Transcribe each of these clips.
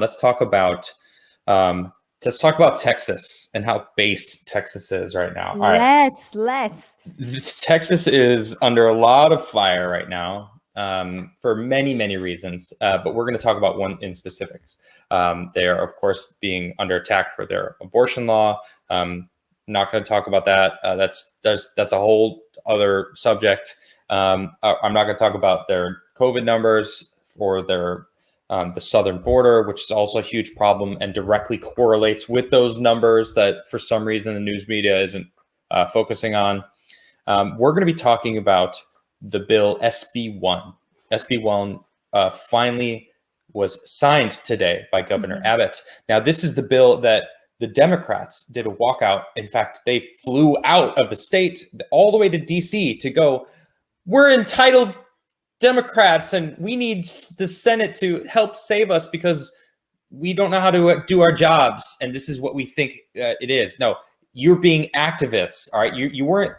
let's talk about let's talk about Texas and how based Texas is right now. All right. Let's. Texas is under a lot of fire right now for many, many reasons, but we're going to talk about one in specifics. They are, of course, being under attack for their abortion law. Not going to talk about that. That's a whole other subject. I'm not going to talk about their COVID numbers for their the southern border, which is also a huge problem and directly correlates with those numbers that for some reason the news media isn't focusing on. We're going to be talking about the bill SB1. SB1 finally was signed today by Governor Abbott. Now, this is the bill that the Democrats did a walkout. In fact, they flew out of the state all the way to DC to go, we're entitled Democrats and we need the Senate to help save us because we don't know how to do our jobs. And this is what we think it is. No, you're being activists. All right. You weren't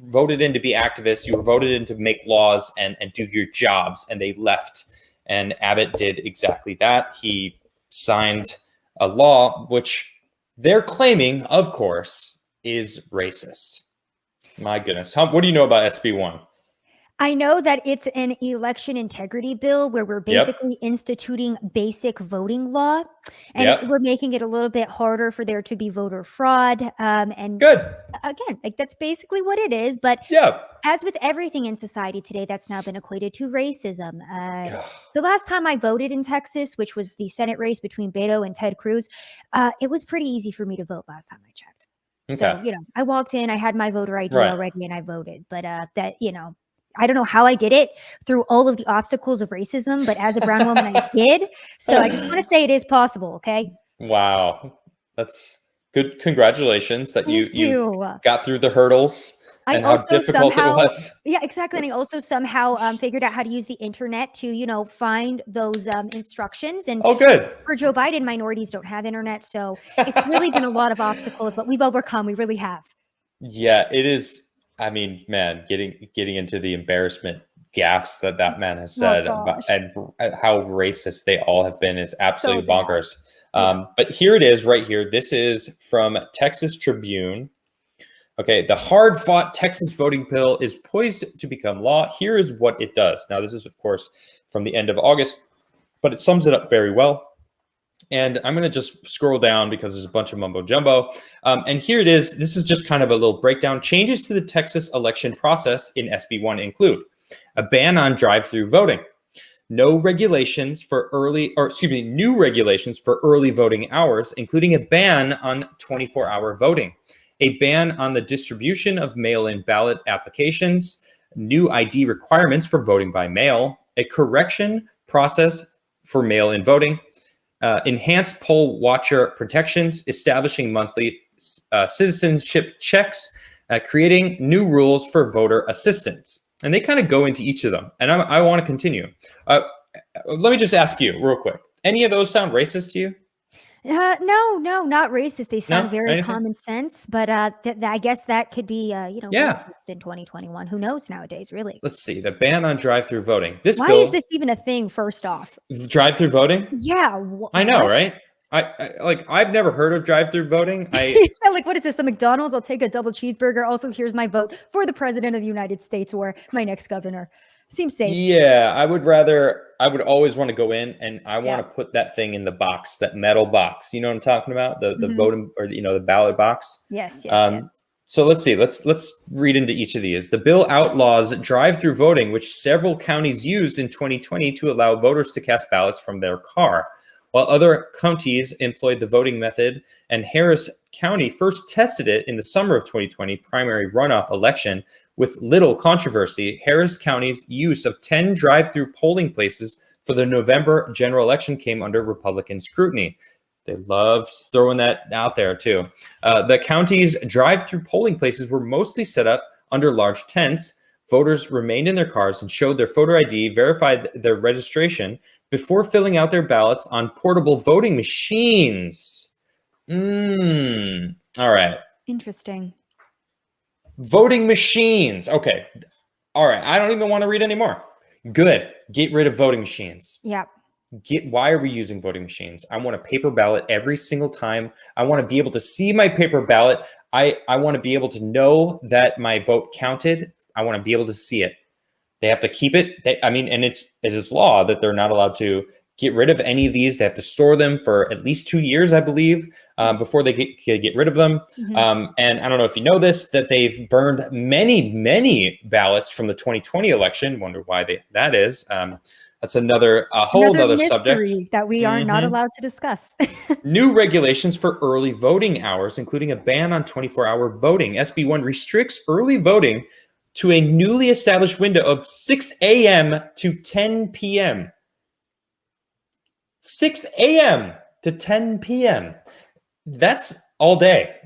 voted in to be activists. You were voted in to make laws and do your jobs. And they left. And Abbott did exactly that. He signed a law, which they're claiming, of course, is racist. My goodness. What do you know about SB1? I know that it's an election integrity bill where we're basically instituting basic voting law, and we're making it a little bit harder for there to be voter fraud. And good. Again, like that's basically what it is. But as with everything in society today, that's now been equated to racism. The last time I voted in Texas, which was the Senate race between Beto and Ted Cruz, it was pretty easy for me to vote last time I checked. So, I walked in, I had my voter ID already, and I voted. But I don't know how I did it through all of the obstacles of racism, but as a brown woman, I did. So I just want to say it is possible. Okay. Wow. That's good. Congratulations that you got through the hurdles and how difficult it was. Yeah, exactly. And I also somehow figured out how to use the internet to, find those instructions. And good. For Joe Biden, minorities don't have internet. So it's really been a lot of obstacles, but we've overcome. We really have. Yeah, it is. I mean, man, getting into the embarrassment gaffes that man has said and how racist they all have been is absolutely bonkers. But here it is right here. This is from Texas Tribune. Okay, the hard-fought Texas voting bill is poised to become law. Here is what it does. Now, this is, of course, from the end of August, but it sums it up very well. And I'm going to just scroll down because there's a bunch of mumbo jumbo. And here it is. This is just kind of a little breakdown. Changes to the Texas election process in SB1 include a ban on drive-through voting, new regulations for early voting hours, including a ban on 24-hour voting, a ban on the distribution of mail-in ballot applications, new ID requirements for voting by mail, a correction process for mail-in voting, enhanced poll watcher protections, establishing monthly citizenship checks, creating new rules for voter assistance. And they kind of go into each of them. And I want to continue. Let me just ask you real quick. Any of those sound racist to you? No, not racist. They sound very common sense, but I guess that could be, racist in 2021. Who knows nowadays, really? Let's see. The ban on drive-through voting. Why is this even a thing, first off? Drive-through voting? Yeah. I know, right? I've never heard of drive-through voting. Like, what is this? The McDonald's? I'll take a double cheeseburger. Also, here's my vote for the president of the United States or my next governor. Seems safe. Yeah, I would always want to go in and I want to put that thing in the box, that metal box. You know what I'm talking about? The voting or the ballot box. Yes. So let's see. Let's read into each of these. The bill outlaws drive-through voting, which several counties used in 2020 to allow voters to cast ballots from their car. While other counties employed the voting method and Harris County first tested it in the summer of 2020 primary runoff election with little controversy, Harris County's use of 10 drive-through polling places for the November general election came under Republican scrutiny. They loved throwing that out there too. The county's drive-through polling places were mostly set up under large tents. Voters remained in their cars and showed their photo ID, verified their registration before filling out their ballots on portable voting machines. All right. Interesting. Voting machines. Okay. All right. I don't even want to read anymore. Good. Get rid of voting machines. Yeah. why are we using voting machines? I want a paper ballot every single time. I want to be able to see my paper ballot. I want to be able to know that my vote counted. I want to be able to see it. They have to keep it. And it is law that they're not allowed to get rid of any of these. They have to store them for at least 2 years, I believe, before they get rid of them. And I don't know if you know this, that they've burned many, many ballots from the 2020 election. Wonder why that is. That's another whole other subject that we are not allowed to discuss. New regulations for early voting hours, including a ban on 24-hour voting. SB 1 restricts early voting to a newly established window of 6 a.m. to 10 p.m. 6 a.m. to 10 p.m. That's all day.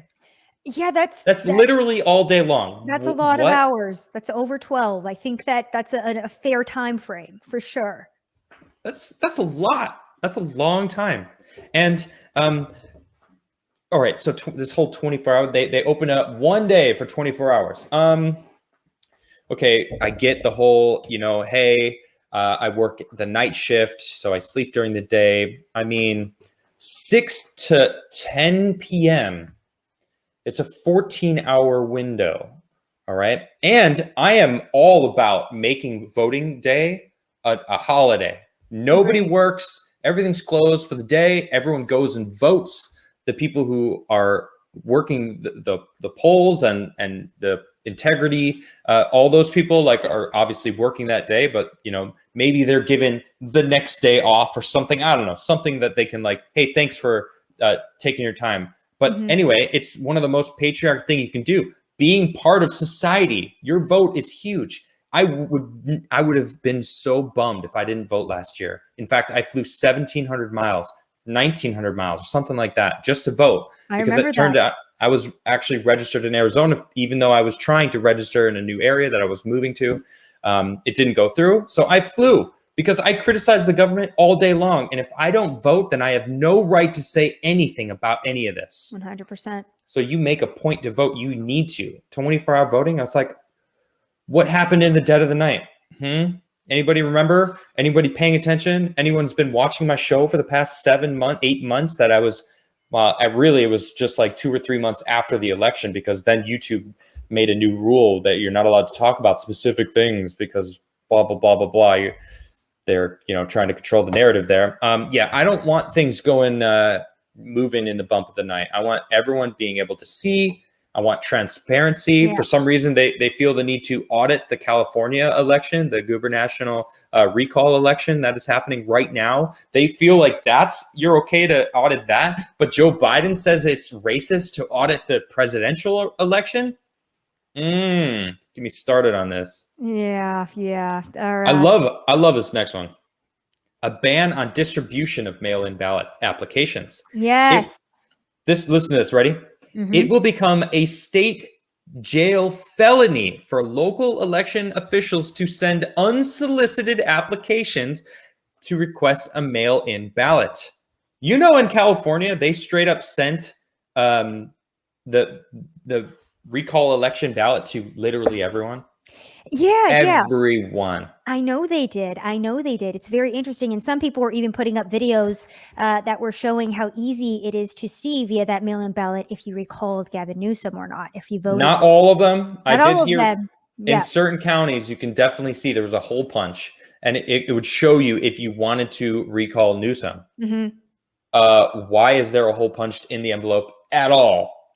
Yeah, that's literally all day long. That's a lot of hours. That's over 12. I think that's a fair time frame for sure. That's a lot. That's a long time. And all right, so this whole 24-hour, they open up one day for 24 hours. Okay, I get the whole, hey, I work the night shift, so I sleep during the day. 6 to 10 p.m. It's a 14-hour window, all right? And I am all about making voting day a holiday. Nobody works. Everything's closed for the day. Everyone goes and votes. The people who are working the polls and the integrity, all those people are obviously working that day, but maybe they're given the next day off or something. I don't know, something that they can hey, thanks for taking your time. But anyway, it's one of the most patriotic thing you can do. Being part of society, your vote is huge. I would have been so bummed if I didn't vote last year. In fact, I flew 1,700 miles, 1,900 miles, or something like that, just to vote. Because it turned out I was actually registered in Arizona, even though I was trying to register in a new area that I was moving to. It didn't go through. So I flew because I criticize the government all day long. And if I don't vote, then I have no right to say anything about any of this. 100%. So you make a point to vote. You need to. 24-hour voting, I was like, what happened in the dead of the night? Anybody remember? Anybody paying attention? Anyone's been watching my show for the past 8 months that I was, it was just 2 or 3 months after the election, because then YouTube made a new rule that you're not allowed to talk about specific things because blah, blah, blah, blah, blah. They're, trying to control the narrative there. I don't want things moving in the bump of the night. I want everyone being able to see. I want transparency. Yeah. For some reason, they feel the need to audit the California election, the gubernatorial recall election that is happening right now. They feel like you're okay to audit that. But Joe Biden says it's racist to audit the presidential election. Get me started on this. Yeah. All right. I love this next one. A ban on distribution of mail-in ballot applications. Yes. Listen to this. Ready? It will become a state jail felony for local election officials to send unsolicited applications to request a mail-in ballot. In California, they straight up sent the recall election ballot to literally everyone. Yeah, everyone. I know they did. It's very interesting. And some people were even putting up videos that were showing how easy it is to see via that mail-in ballot if you recalled Gavin Newsom or not, if you voted. Not all of them. Not all of them. In certain counties, you can definitely see there was a hole punch, and it would show you if you wanted to recall Newsom. Why is there a hole punched in the envelope at all?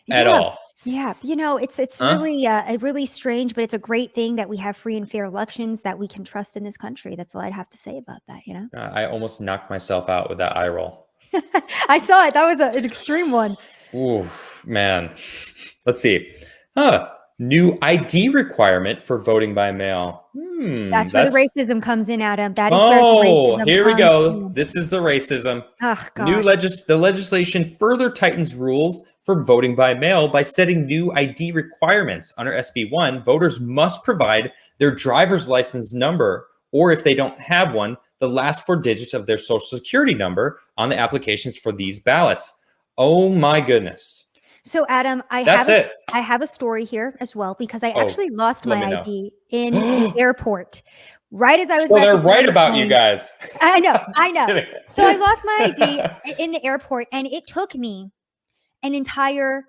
At all. Yeah, it's really strange, but it's a great thing that we have free and fair elections that we can trust in this country. That's all I'd have to say about that, I almost knocked myself out with that eye roll. I saw it. That was an extreme one. Ooh, man. Let's see. New ID requirement for voting by mail. That's where the racism comes in, Adam. That is where the racism here we go. This is the racism. Oh, gosh. The legislation further tightens rules for voting by mail by setting new ID requirements. Under SB 1, voters must provide their driver's license number, or if they don't have one, the last 4 digits of their social security number on the applications for these ballots. Oh my goodness. So Adam, I have a story here as well, because I actually lost my ID in the airport. Right as I was so they're right about you guys. I know. So I lost my ID in the airport, and it took me an entire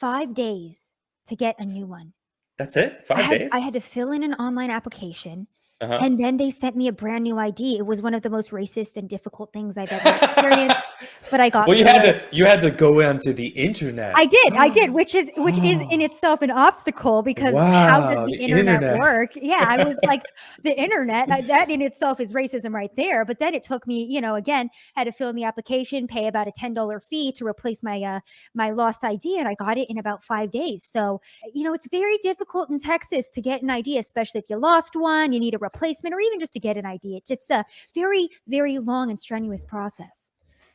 5 days to get a new one. That's it? 5 days? I had to fill in an online application. And then they sent me a brand new ID. It was one of the most racist and difficult things I've ever experienced, but I got. Well, you had to go onto the internet. I did, which is in itself an obstacle, because how does the internet work? Yeah, I was like, the internet, that in itself is racism right there. But then it took me, again, had to fill in the application, pay about a $10 fee to replace my my lost ID, and I got it in about 5 days. So, it's very difficult in Texas to get an ID, especially if you lost one, you need a replacement, or even just to get an ID. It's a very, very long and strenuous process.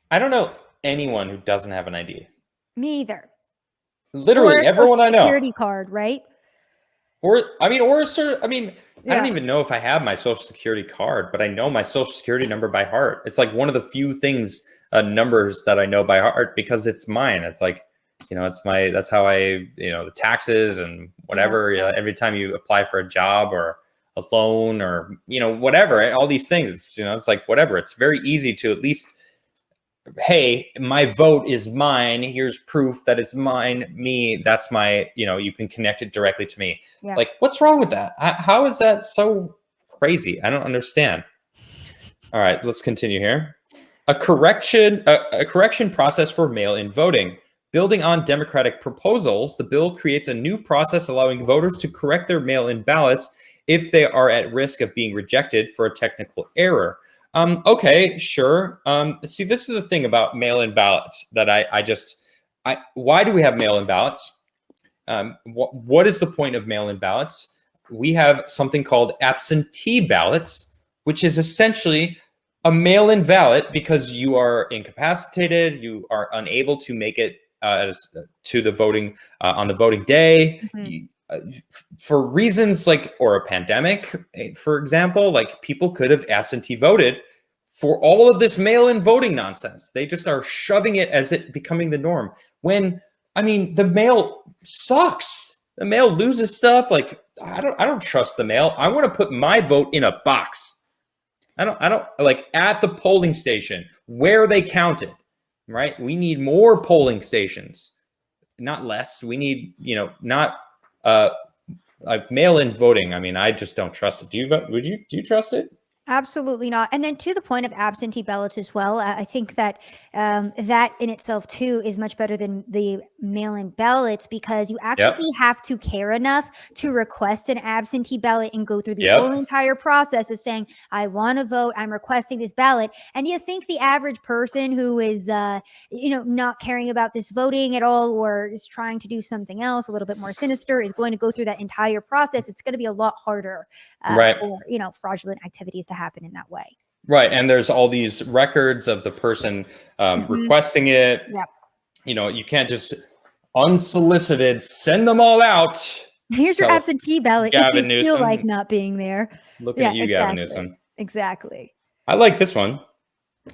I don't know anyone who doesn't have an ID. Me either. Literally everyone I know. Security card, right? I don't even know if I have my social security card, but I know my social security number by heart. It's like one of the few numbers that I know by heart, because it's mine. It's like, that's how the taxes and whatever, every time you apply for a job or a loan or, whatever, all these things, it's like, whatever. It's very easy to at least, hey, my vote is mine. Here's proof that it's me. That's my, you can connect it directly to me. Yeah. Like, what's wrong with that? How is that so crazy? I don't understand. All right, let's continue here. A correction process for mail-in voting. Building on Democratic proposals, the bill creates a new process allowing voters to correct their mail-in ballots if they are at risk of being rejected for a technical error. Okay, sure. See, this is the thing about mail-in ballots that why do we have mail-in ballots? What is the point of mail-in ballots? We have something called absentee ballots, which is essentially a mail-in ballot because you are incapacitated, you are unable to make it to the voting on the voting day. Mm-hmm. For reasons or a pandemic, for example, people could have absentee voted for all of this mail-in voting nonsense. They just are shoving it as it becoming the norm. When, the mail sucks. The mail loses stuff. I don't trust the mail. I want to put my vote in a box. I don't at the polling station where they count it, right? We need more polling stations, not less. We need, not mail-in voting. I just don't trust it. Do you vote? Do you trust it? Absolutely not. And then to the point of absentee ballots as well, I think that that in itself too is much better than the mail-in ballots, because you actually have to care enough to request an absentee ballot and go through the whole entire process of saying, I want to vote, I'm requesting this ballot. And you think the average person who is, not caring about this voting at all, or is trying to do something else a little bit more sinister, is going to go through that entire process. It's going to be a lot harder for, fraudulent activities to happen in that way. Right. And there's all these records of the person requesting it. Yep. You can't just unsolicited send them all out. Here's your absentee ballot Gavin if you Newsom. feel like not being there. Look at you, Gavin Newsom. Exactly. I like this one.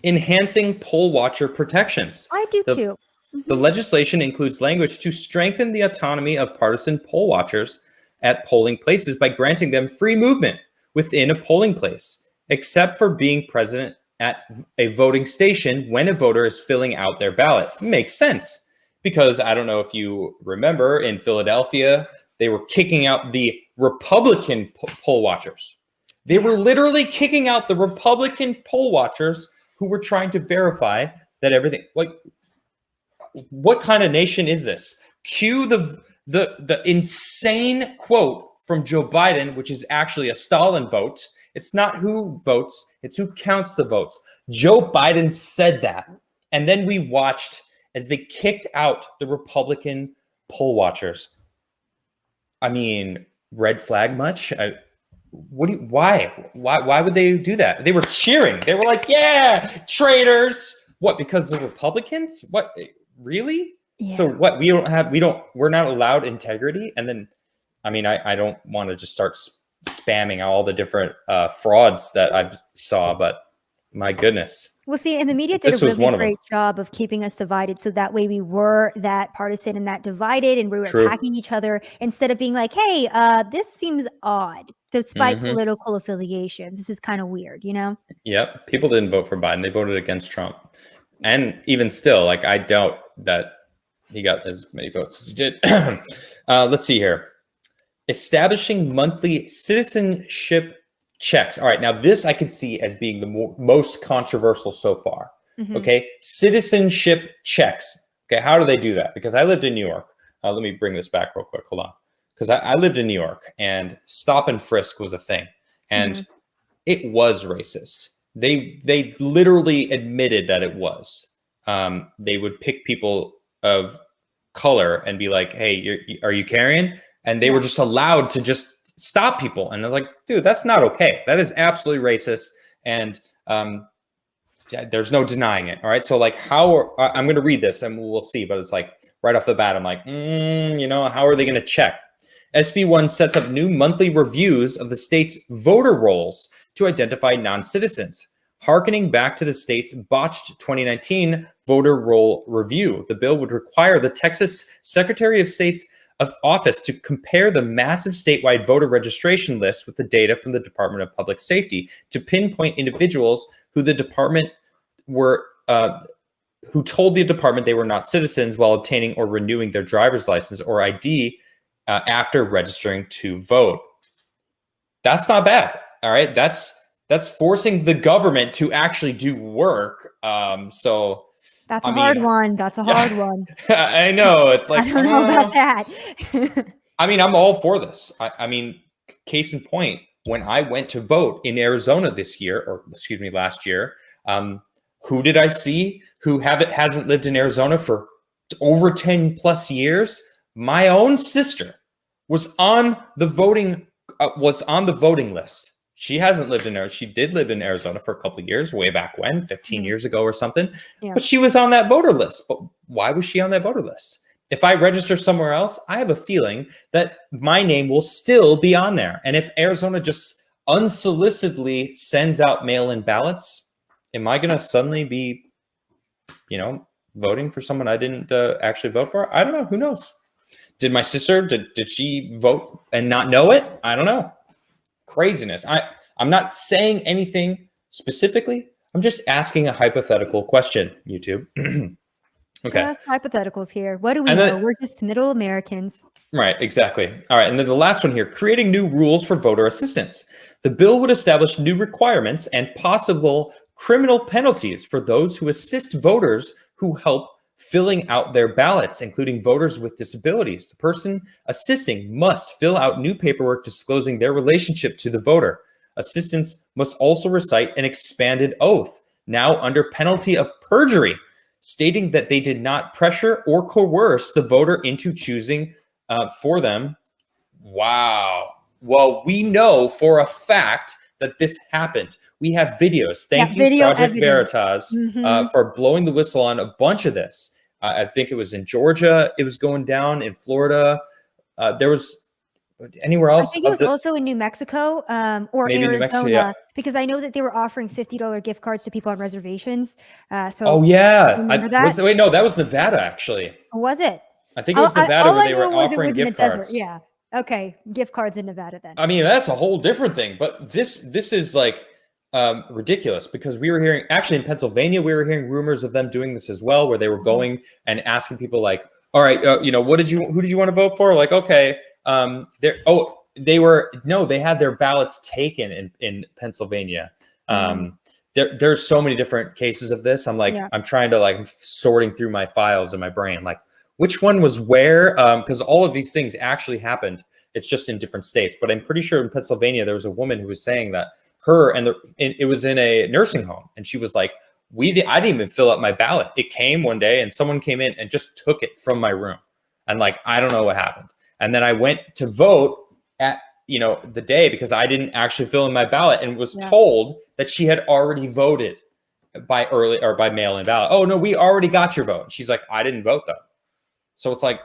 Enhancing poll watcher protections. I do too. Mm-hmm. The legislation includes language to strengthen the autonomy of partisan poll watchers at polling places by granting them free movement within a polling place, except for being present at a voting station when a voter is filling out their ballot. Makes sense, because I don't know if you remember, in Philadelphia, they were kicking out the Republican poll watchers. They were literally kicking out the Republican poll watchers who were trying to verify that everything, what kind of nation is this? Cue the insane quote from Joe Biden, which is actually a Stalin vote. It's not who votes, it's who counts the votes. Joe Biden said that. And then we watched as they kicked out the Republican poll watchers. Red flag much? Why would they do that? They were cheering. They were like, yeah, traitors. What, because the Republicans? What, really? Yeah. So what, we're not allowed integrity? And then, I don't want to just start spamming all the different frauds that I've saw, but my goodness. Well, see, and the media did a really great job of keeping us divided. So that way we were that partisan and that divided, and we were attacking each other instead of being like, hey, this seems odd despite political affiliations. This is kind of weird, you know? Yep. People didn't vote for Biden. They voted against Trump. And even still, like, I doubt that he got as many votes as he did. Let's see here. Establishing monthly citizenship checks. All right, now this I could see as being the most controversial so far. Okay, citizenship checks. Okay, how do they do that? Because I lived in New York. Let me bring this back real quick. Hold on. Because I lived in New York, and stop and frisk was a thing, and it was racist. They literally admitted that it was. They would pick people of color and be like, "Hey, are you carrying?" And they were just allowed to just stop people. And I was like, dude, that's not okay. That is absolutely racist. And there's no denying it. All right. So like I'm going to read this and we'll see, but it's like right off the bat, I'm like, you know, how are they going to check? SB1 sets up new monthly reviews of the state's voter rolls to identify non-citizens. Harkening back to the state's botched 2019 voter roll review, the bill would require the Texas Secretary of State's office to compare the massive statewide voter registration list with the data from the Department of Public Safety to pinpoint individuals who the department were who told the department they were not citizens while obtaining or renewing their driver's license or ID after registering to vote. That's not bad. All right, that's forcing the government to actually do work. So. That's a hard one. That's a hard one. I know. It's like, I don't know about that. I mean, I'm all for this. I mean, case in point, when I went to vote in Arizona this year, or excuse me, last year, who did I see who hasn't lived in Arizona for over 10 plus years? My own sister was on the voting list. She hasn't lived in Arizona. She did live in Arizona for a couple of years, way back when, 15 years ago or something. Yeah. But she was on that voter list. But why was she on that voter list? If I register somewhere else, I have a feeling that my name will still be on there. And if Arizona just unsolicitedly sends out mail-in ballots, am I going to suddenly be, you know, voting for someone I didn't actually vote for? I don't know. Who knows? Did my sister, did she vote and not know it? I don't know. Craziness. I'm not saying anything specifically. I'm just asking a hypothetical question, YouTube. Okay. Just hypotheticals here. What do we know? We're just middle Americans. Right, exactly. All right. And then the last one here, creating new rules for voter assistance. The bill would establish new requirements and possible criminal penalties for those who assist voters who help filling out their ballots, including voters with disabilities. The person assisting must fill out new paperwork disclosing their relationship to the voter. Assistants must also recite an expanded oath, now under penalty of perjury, stating that they did not pressure or coerce the voter into choosing for them. Wow. Well, we know for a fact that this happened. We have videos. Thank you, Project Veritas, for blowing the whistle on a bunch of this. I think it was in Georgia. It was going down in Florida. There was anywhere else. I think it was also in New Mexico or Arizona, Mexico, yeah. Because I know that they were offering $50 gift cards to people on reservations. Oh yeah, wait, no, that was Nevada actually. Was it? I think it was Nevada where they were offering gift cards. Yeah. Okay, gift cards in Nevada then. I mean, that's a whole different thing. But this is like ridiculous because we were hearing, actually in Pennsylvania, we were hearing rumors of them doing this as well, where they were going and asking people like, all right, you know, who did you want to vote for? Like, okay, they had their ballots taken in Pennsylvania. There's so many different cases of this. I'm like, I'm trying to like sorting through my files in my brain, like which one was where, because all of these things actually happened. It's just in different states, but I'm pretty sure in Pennsylvania, there was a woman who was saying that it was in a nursing home. And she was like, I didn't even fill out my ballot. It came one day and someone came in and just took it from my room. And like, I don't know what happened. And then I went to vote at, you know, the day because I didn't actually fill in my ballot and was told that she had already voted by mail-in ballot. Oh no, we already got your vote. She's like, I didn't vote though. So it's like,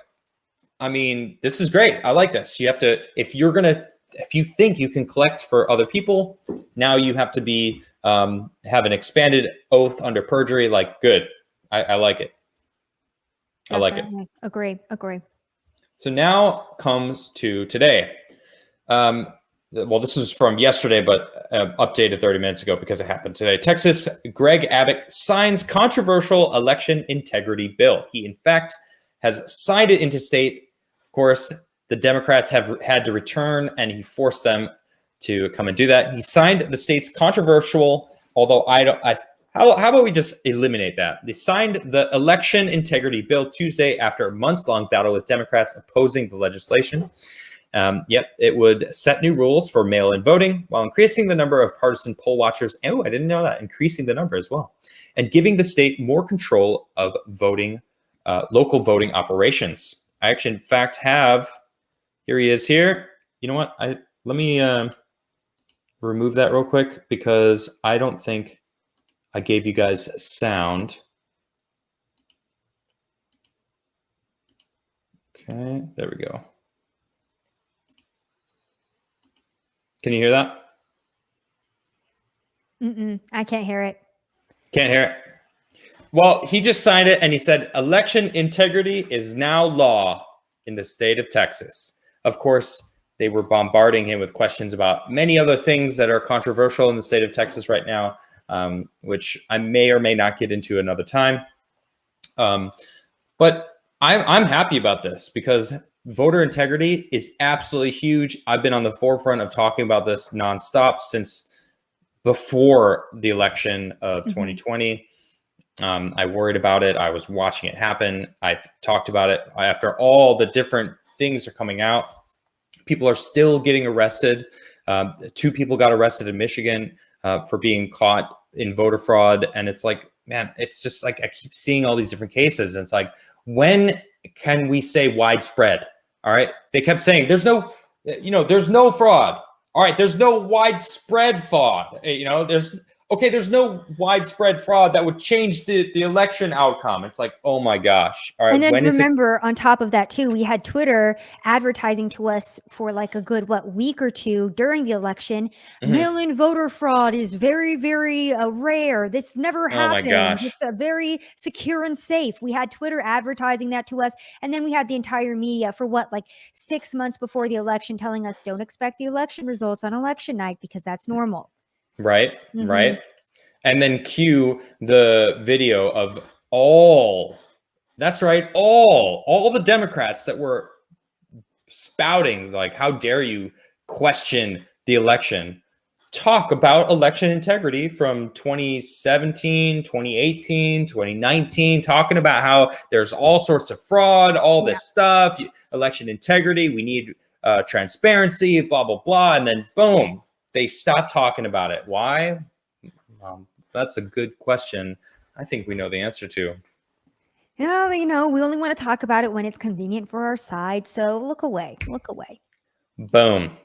I mean, this is great. I like this. You have to, if you think you can collect for other people, now you have to be have an expanded oath under perjury. Like, good. I like it. Definitely. I like it. Agree. So now comes to today. Well, this is from yesterday, but updated 30 minutes ago because it happened today. Texas, Greg Abbott signs controversial election integrity bill. He, in fact, has signed it into state. Of course, the Democrats have had to return, and he forced them to come and do that. He signed the state's controversial, although how about we just eliminate that? They signed the election integrity bill Tuesday after a months-long battle with Democrats opposing the legislation. It would set new rules for mail-in voting while increasing the number of partisan poll watchers. Oh, I didn't know that. Increasing the number as well. And giving the state more control of voting, local voting operations. I actually, in fact, here he is here. You know what? Let me remove that real quick because I don't think I gave you guys sound. Okay, there we go. Can you hear that? I can't hear it. Can't hear it. Well, he just signed it and he said election integrity is now law in the state of Texas. Of course, they were bombarding him with questions about many other things that are controversial in the state of Texas right now, which I may or may not get into another time. But I'm happy about this because voter integrity is absolutely huge. I've been on the forefront of talking about this nonstop since before the election of 2020. I worried about it. I was watching it happen. I've talked about it. After all the different things are coming out, people are still getting arrested. 2 people got arrested in Michigan for being caught in voter fraud. And it's like, man, it's just like I keep seeing all these different cases. And it's like, when can we say widespread? All right. They kept saying there's no fraud. All right. There's no widespread fraud. There's no widespread fraud that would change the election outcome. It's like, oh my gosh. All right. And then remember, on top of that too, we had Twitter advertising to us for like a good, week or two during the election. Mail-in voter fraud is very, very rare. This never happened. Oh my gosh. It's very secure and safe. We had Twitter advertising that to us. And then we had the entire media for 6 months before the election telling us don't expect the election results on election night because that's normal. Right. Right. And then cue the video of all the Democrats that were spouting, like, how dare you question the election, talk about election integrity from 2017, 2018, 2019, talking about how there's all sorts of fraud, all this stuff, election integrity, we need transparency, blah, blah, blah. And then boom, they stopped talking about it. Why? That's a good question. I think we know the answer to. Yeah, we only want to talk about it when it's convenient for our side. So look away. Boom.